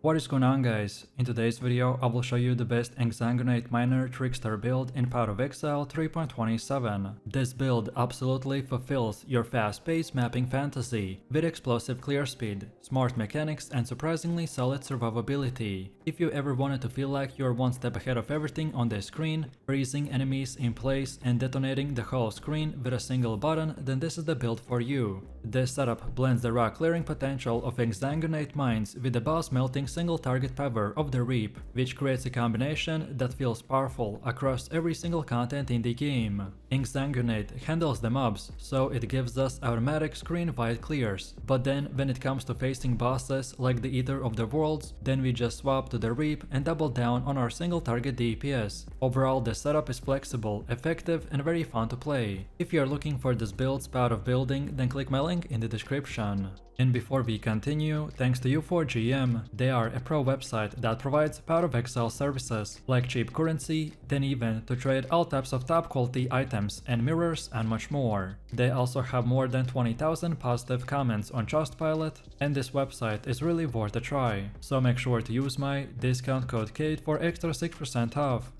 What is going on, guys? In today's video I will show you the best Exsanguinate Miner Trickster build in Path of Exile 3.27. This build absolutely fulfills your fast-paced mapping fantasy with explosive clear speed, smart mechanics and surprisingly solid survivability. If you ever wanted to feel like you're one step ahead of everything on the screen, freezing enemies in place and detonating the whole screen with a single button, then this is the build for you. This setup blends the raw clearing potential of Exsanguinate mines with the boss melting single target power of the Reap, which creates a combination that feels powerful across every single content in the game. Exsanguinate handles the mobs, so it gives us automatic screen-wide clears, but then when it comes to facing bosses like the Eater of the Worlds, then we just swap to the Reap and double down on our single target DPS. Overall, the setup is flexible, effective and very fun to play. If you are looking for this build's path of building, then click my link in the description. And before we continue, thanks to U4GM, they are a pro website that provides Path of Exile services like cheap currency, then even to trade all types of top quality items and mirrors and much more. They also have more than 20,000 positive comments on Trustpilot, and this website is really worth a try. So make sure to use my discount code KATE for extra 6% off.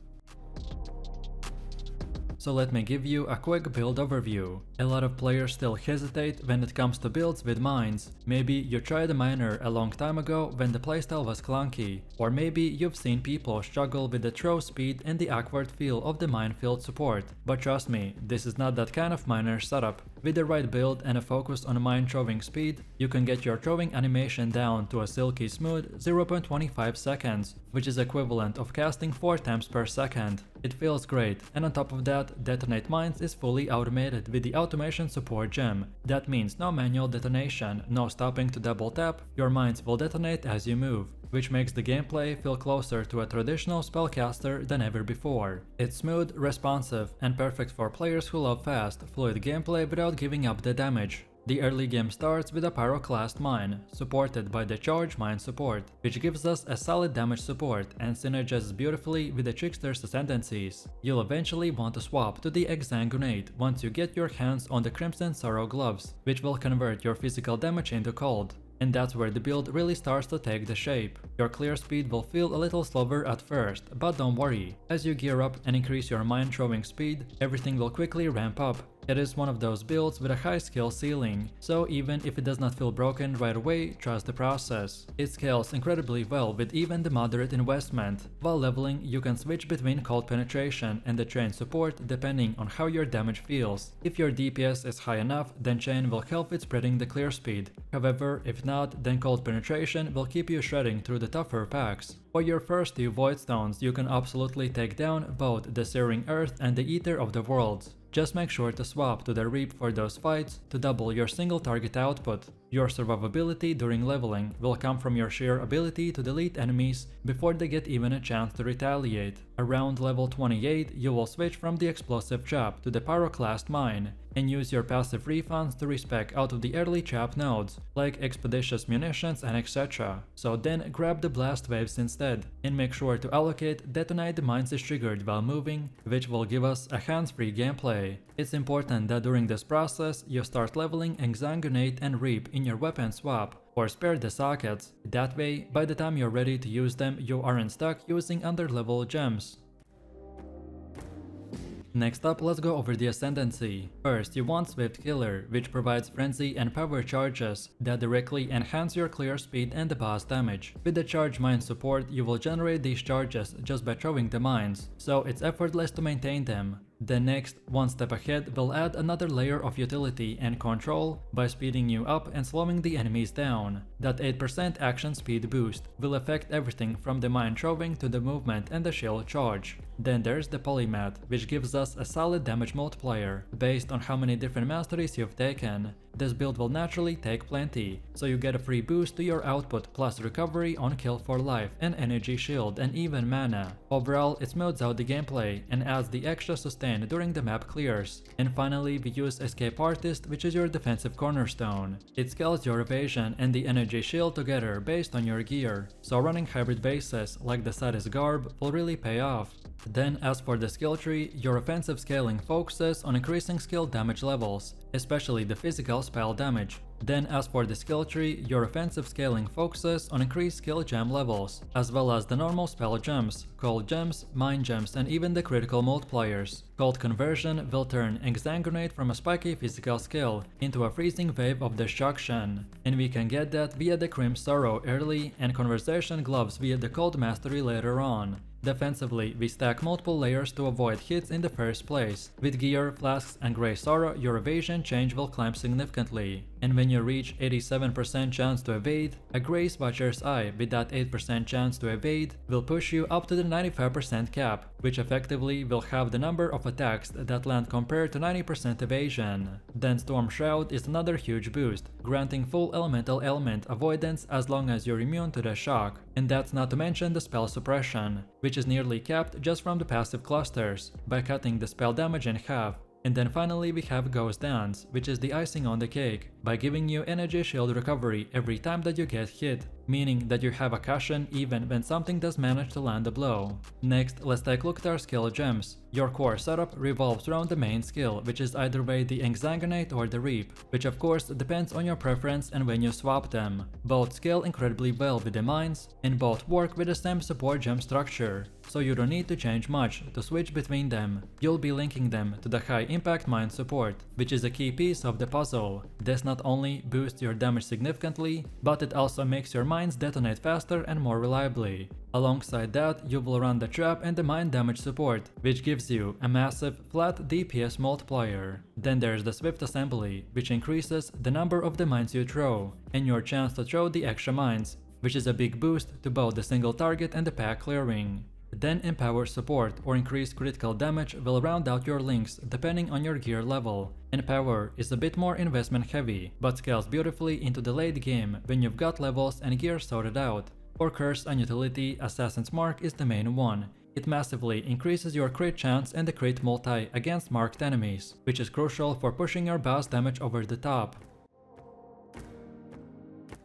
So let me give you a quick build overview. A lot of players still hesitate when it comes to builds with mines. Maybe you tried a miner a long time ago when the playstyle was clunky, or maybe you've seen people struggle with the throw speed and the awkward feel of the minefield support. But trust me, this is not that kind of miner setup. With the right build and a focus on mine throwing speed, you can get your throwing animation down to a silky smooth 0.25 seconds, which is equivalent of casting 4 times per second. It feels great, and on top of that, Detonate Mines is fully automated with the automation support gem. That means no manual detonation, no stopping to double tap, your mines will detonate as you move, which makes the gameplay feel closer to a traditional spellcaster than ever before. It's smooth, responsive, and perfect for players who love fast, fluid gameplay without giving up the damage. The early game starts with a Pyroclast mine, supported by the Charge Mine support, which gives us a solid damage support and synergizes beautifully with the Trickster's Ascendancies. You'll eventually want to swap to the Exsanguinate once you get your hands on the Crimson Sorrow gloves, which will convert your physical damage into cold. And that's where the build really starts to take the shape. Your clear speed will feel a little slower at first, but don't worry. As you gear up and increase your mine throwing speed, everything will quickly ramp up. It is one of those builds with a high skill ceiling, so even if it does not feel broken right away, trust the process. It scales incredibly well with even the moderate investment. While leveling, you can switch between cold penetration and the chain support depending on how your damage feels. If your DPS is high enough, then chain will help with spreading the clear speed. However, if not, then cold penetration will keep you shredding through the tougher packs. For your first 2 Void Stones, you can absolutely take down both the Searing Earth and the Eater of the Worlds. Just make sure to swap to the Reap for those fights to double your single target output. Your survivability during leveling will come from your sheer ability to delete enemies before they get even a chance to retaliate. Around level 28, you will switch from the explosive trap to the Pyroclast mine and use your passive refunds to respec out of the early trap nodes, like expeditious munitions and etc. So then grab the blast waves instead, and make sure to allocate Detonate the Mines is triggered while moving, which will give us a hands-free gameplay. It's important that during this process you start leveling Exsanguinate and Reap in your weapon swap, or spare the sockets. That way, by the time you're ready to use them, you aren't stuck using underlevel gems. Next up, let's go over the Ascendancy. First, you want Swift Killer, which provides frenzy and power charges that directly enhance your clear speed and the boss damage. With the Charge Mine support, you will generate these charges just by throwing the mines, so it's effortless to maintain them. Then next, one step ahead will add another layer of utility and control by speeding you up and slowing the enemies down. That 8% action speed boost will affect everything from the mine throwing to the movement and the shield charge. Then there's the Polymath, which gives us a solid damage multiplier based on how many different masteries you've taken. This build will naturally take plenty, so you get a free boost to your output plus recovery on kill for life and energy shield and even mana. Overall, it smooths out the gameplay and adds the extra sustain during the map clears. And finally, we use Escape Artist, which is your defensive cornerstone. It scales your evasion and the energy shield together based on your gear, so running hybrid bases like the Sadist Garb will really pay off. Then as for the skill tree, your offensive scaling focuses on increasing skill damage levels, especially the physical spell damage. Then as for the skill tree, your offensive scaling focuses on increased skill gem levels, as well as the normal spell gems, cold gems, mind gems, and even the critical multipliers. Cold conversion will turn Exsanguinate from a spiky physical skill into a freezing wave of destruction, and we can get that via the Crim Sorrow early and Conversation Gloves via the Cold Mastery later on. Defensively, we stack multiple layers to avoid hits in the first place. With gear, flasks, and Grey Sorrow, your evasion change will climb significantly. And when you reach 87% chance to evade, a Grey Watcher's Eye with that 8% chance to evade will push you up to the 95% cap, which effectively will have the number of attacks that land compared to 90% evasion. Then Storm Shroud is another huge boost, granting full elemental element avoidance as long as you're immune to the shock. And that's not to mention the spell suppression, which is nearly capped just from the passive clusters, by cutting the spell damage in half. And then finally we have Ghost Dance, which is the icing on the cake, by giving you energy shield recovery every time that you get hit, meaning that you have a cushion even when something does manage to land a blow. Next, let's take a look at our skill gems. Your core setup revolves around the main skill, which is either way the Exsanguinate or the Reap, which of course depends on your preference and when you swap them. Both scale incredibly well with the mines, and both work with the same support gem structure, so you don't need to change much to switch between them. You'll be linking them to the high impact mine support, which is a key piece of the puzzle. This not only boosts your damage significantly, but it also makes your mines detonate faster and more reliably. Alongside that, you will run the trap and the mine damage support, which gives you a massive flat DPS multiplier. Then there's the swift assembly, which increases the number of the mines you throw, and your chance to throw the extra mines, which is a big boost to both the single target and the pack clearing. Then Empower support or increased critical damage will round out your links depending on your gear level, and Power is a bit more investment heavy, but scales beautifully into the late game when you've got levels and gear sorted out. For Curse and Utility, Assassin's Mark is the main one. It massively increases your crit chance and the crit multi against marked enemies, which is crucial for pushing your boss damage over the top.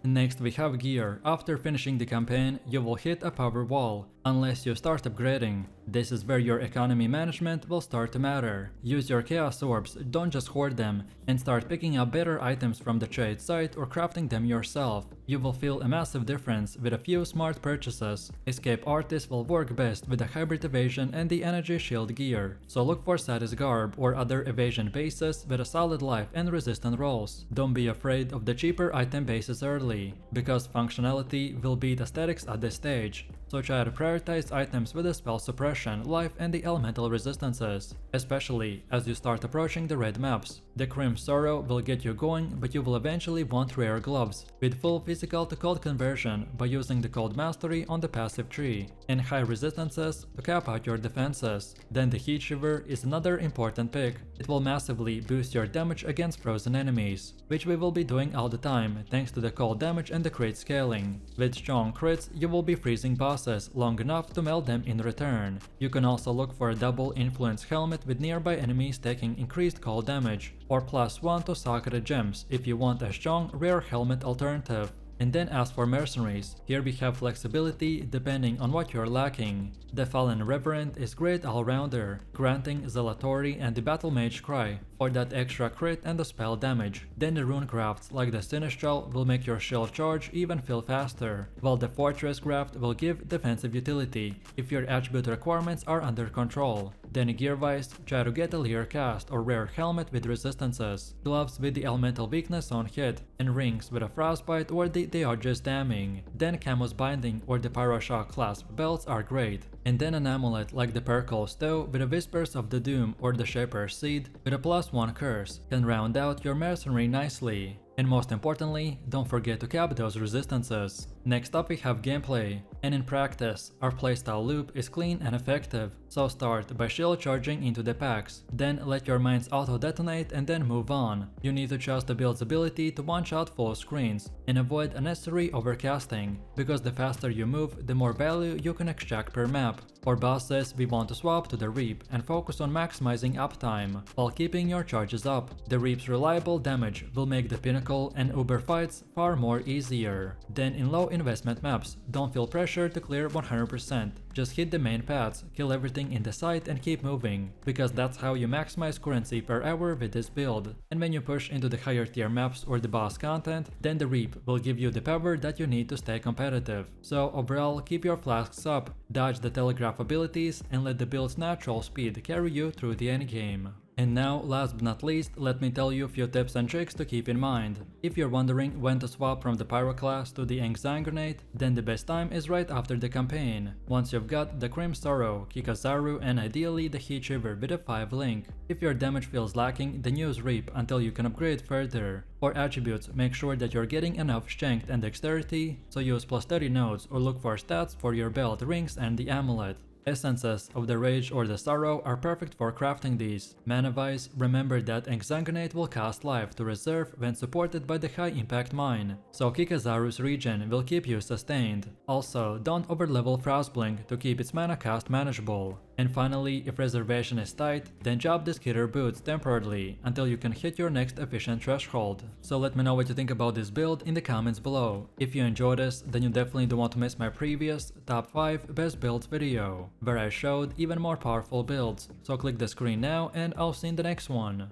Next we have Gear. After finishing the campaign, you will hit a power wall, unless you start upgrading. This is where your economy management will start to matter. Use your Chaos Orbs, don't just hoard them, and start picking up better items from the trade site or crafting them yourself. You will feel a massive difference with a few smart purchases. Escape Artist will work best with the Hybrid Evasion and the Energy Shield gear, so look for Status Garb or other evasion bases with a solid life and resistant rolls. Don't be afraid of the cheaper item bases early, because functionality will beat aesthetics at this stage. So try to prioritize items with the spell suppression, life, and the elemental resistances, especially as you start approaching the red maps. The Crim Sorrow will get you going, but you will eventually want rare gloves, with full physical to cold conversion by using the Cold Mastery on the passive tree, and high resistances to cap out your defenses. Then the Heat Shiver is another important pick. It will massively boost your damage against frozen enemies, which we will be doing all the time thanks to the cold damage and the crit scaling. With strong crits, you will be freezing bosses long enough to melt them in return. You can also look for a double influence helmet with nearby enemies taking increased cold damage, or +1 to Sacred Gems if you want a strong rare helmet alternative. And then as for mercenaries, here we have flexibility depending on what you're lacking. The Fallen Reverend is great all-rounder, granting Zelatory and the Battle Mage Cry for that extra crit and the spell damage. Then the rune crafts like the Sinistral will make your shield charge even feel faster, while the Fortress craft will give defensive utility if your attribute requirements are under control. Then gear-wise, try to get a Leer cast or rare helmet with resistances, gloves with the elemental weakness on hit, and rings with a frostbite or they are just damning. Then Camus Binding or the Pyroshock clasp belts are great. And then an amulet like the Perkle Stow with the Whispers of the Doom or the Shaper's Seed with a +1 curse can round out your mercenary nicely. And most importantly, don't forget to cap those resistances. Next up we have gameplay, and in practice, our playstyle loop is clean and effective, so start by shield charging into the packs, then let your mines auto-detonate and then move on. You need to trust the build's ability to one-shot full screens, and avoid unnecessary overcasting, because the faster you move, the more value you can extract per map. For bosses, we want to swap to the Reap and focus on maximizing uptime, while keeping your charges up. The Reap's reliable damage will make the Pinnacle and Uber fights far more easier. Then in low investment maps, don't feel pressure to clear 100%. Just hit the main paths, kill everything in the sight and keep moving, because that's how you maximize currency per hour with this build. And when you push into the higher tier maps or the boss content, then the Reap will give you the power that you need to stay competitive. So overall, keep your flasks up, dodge the telegraph abilities, and let the build's natural speed carry you through the endgame. And now, last but not least, let me tell you a few tips and tricks to keep in mind. If you're wondering when to swap from the Pyro class to the Exsanguinate, then the best time is right after the campaign, once you've got the Crim Sorrow, Kikazaru, and ideally the Heat Shiver with a 5 link. If your damage feels lacking, then use Reap until you can upgrade further. For attributes, make sure that you're getting enough strength and dexterity, so use +30 nodes or look for stats for your belt, rings, and the amulet. Essences of the Rage or the Sorrow are perfect for crafting these. Mana-wise, remember that Exsanguinate will cost life to reserve when supported by the high impact mine, so Kikazaru's regen will keep you sustained. Also, don't overlevel Frostblink to keep its mana cost manageable. And finally, if reservation is tight, then drop the Skitter boots temporarily until you can hit your next efficient threshold. So let me know what you think about this build in the comments below. If you enjoyed this, then you definitely don't want to miss my previous top 5 best builds video, where I showed even more powerful builds. So click the screen now and I'll see you in the next one.